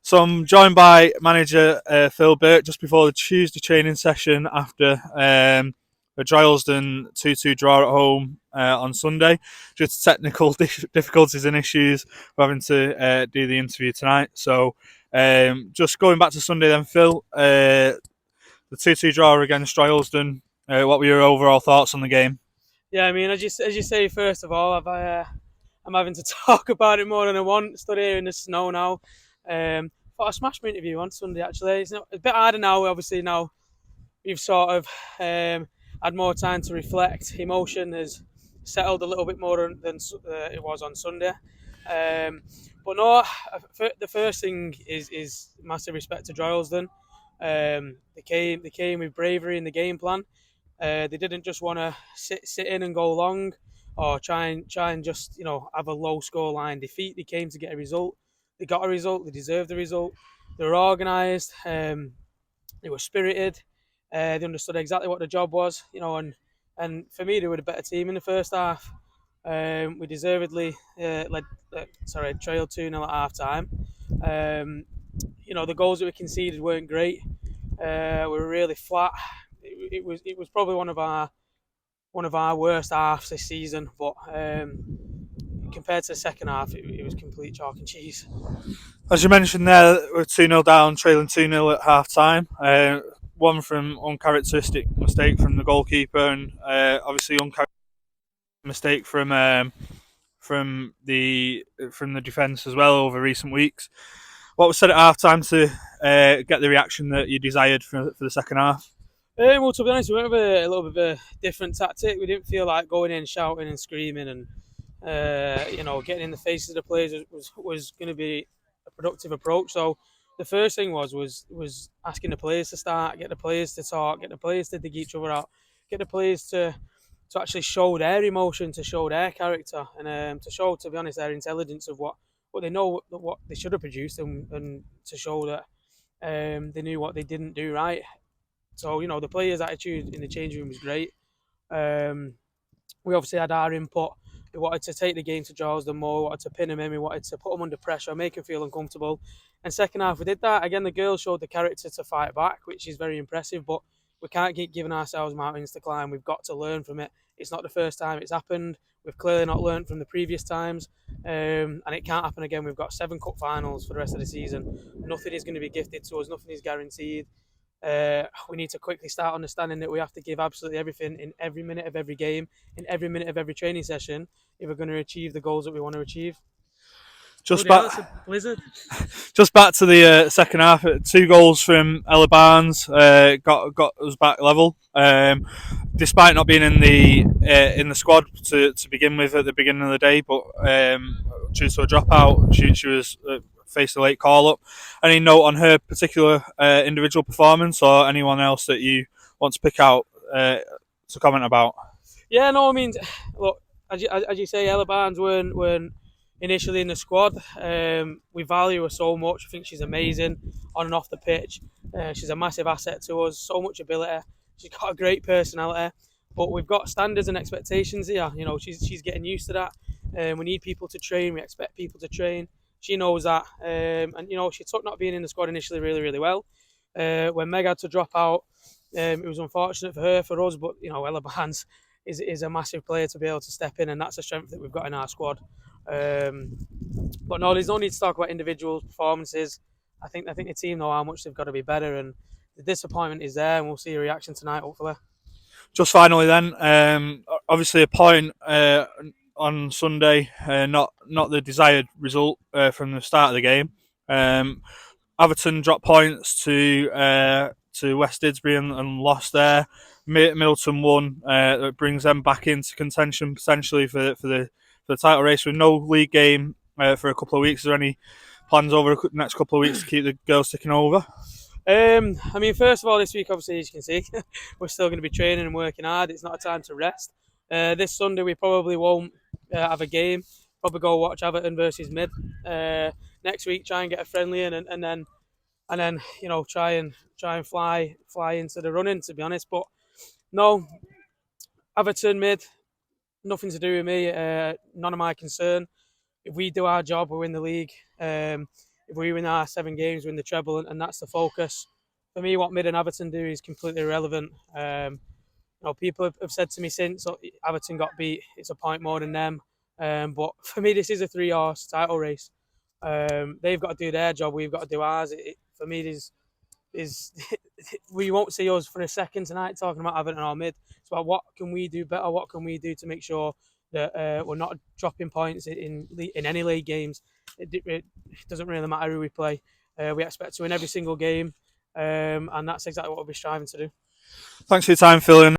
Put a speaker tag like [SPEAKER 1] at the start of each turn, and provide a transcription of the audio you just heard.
[SPEAKER 1] So I'm joined by manager Phil Burke just before the Tuesday training session after a Droylsden 2-2 draw at home on Sunday. Due to technical difficulties and issues, we're having to do the interview tonight. So just going back to Sunday then, Phil, the 2-2 draw against Droylsden, what were your overall thoughts on the game?
[SPEAKER 2] Yeah, I mean, as you say, first of all, I'm having to talk about it more than I want. Stood here in the snow now. Thought I smashed my interview on Sunday. Actually, it's a bit harder now. Obviously, now we've sort of had more time to reflect. Emotion has settled a little bit more than it was on Sunday. But no, the first thing is massive respect to Droylsden. They came with bravery in the game plan. They didn't just want to sit in and go long, or try and just have a low score line defeat. They came to get a result. They got a result. They deserved the result. They were organised. They were spirited. They understood exactly what the job was. And for me, they were the better team in the first half. We deservedly trailed 2-0 at half time. The goals that we conceded weren't great. We were really flat. It was probably one of our worst halves this season. But compared to the second half, it was complete chalk and cheese.
[SPEAKER 1] As you mentioned there, we're 2-0 down, trailing 2-0 at half time. One from uncharacteristic mistake from the goalkeeper, and obviously uncharacteristic mistake from the defence as well over recent weeks. What was said at half time to get the reaction that you desired for the second half?
[SPEAKER 2] Well, to be honest, we went with a little bit of a different tactic. We didn't feel like going in shouting and screaming and getting in the faces of the players was going to be a productive approach. So the first thing was asking the players to start, get the players to talk, get the players to dig each other out, get the players to actually show their emotion, to show their character, and to show, to be honest, their intelligence of what they know, what they should have produced, and to show that they knew what they didn't do right. So the players' attitude in the changing room was great. We obviously had our input. We wanted to take the game to Droylsden more. We wanted to pin them in. We wanted to put them under pressure, make them feel uncomfortable. And second half, we did that. Again, the girls showed the character to fight back, which is very impressive. But we can't keep giving ourselves mountains to climb. We've got to learn from it. It's not the first time it's happened. We've clearly not learned from the previous times. And it can't happen again. We've got 7 cup finals for the rest of the season. Nothing is going to be gifted to us. Nothing is guaranteed. We need to quickly start understanding that we have to give absolutely everything in every minute of every game, in every minute of every training session, if we're going to achieve the goals that we want to achieve.
[SPEAKER 1] Just back, blizzard. Just back to the second half. 2 goals from Ella Barnes got us back level. Despite not being in the squad to begin with at the beginning of the day, but due to a dropout, she was faced a late call up. Any note on her particular individual performance, or anyone else that you want to pick out to comment about?
[SPEAKER 2] Yeah, no, I mean, look, as you say, Ella Barnes weren't initially in the squad. We value her so much. I think she's amazing on and off the pitch. She's a massive asset to us. So much ability. She's got a great personality. But we've got standards and expectations here. She's getting used to that. We need people to train. We expect people to train. She knows that. And she took not being in the squad initially really, really well. When Meg had to drop out, it was unfortunate for her, for us. But Ella Barnes is a massive player to be able to step in, and that's a strength that we've got in our squad. But no, there's no need to talk about individual performances. I think the team know how much they've got to be better, and the disappointment is there, and we'll see a reaction tonight, hopefully.
[SPEAKER 1] Just finally, then, obviously a point on Sunday, not the desired result from the start of the game. Everton dropped points to West Didsbury and lost there. Middleton won. That brings them back into contention potentially for the title race with no league game for a couple of weeks. Is there any plans over the next couple of weeks to keep the girls ticking over?
[SPEAKER 2] I mean, first of all, this week, obviously, as you can see, we're still going to be training and working hard. It's not a time to rest. This Sunday, we probably won't have a game. Probably go watch Everton versus Mid. Next week, try and get a friendly in, and then try and fly into the running. To be honest, but no, Everton Mid, nothing to do with me. None of my concern. If we do our job, we win the league. if we win our 7 games, win the treble, and that's the focus. For me, what Mid and Everton do is completely irrelevant. People have said to me since Everton got beat, it's a point more than them. But for me, this is a 3-horse title race. They've got to do their job. We've got to do ours. For me, is we won't see us for a second tonight talking about Everton or Mid. It's about what can we do better. What can we do to make sure that we're not dropping points in any league games. It doesn't really matter who we play. We expect to win every single game, and that's exactly what we'll be striving to do.
[SPEAKER 1] Thanks for your time, Phil.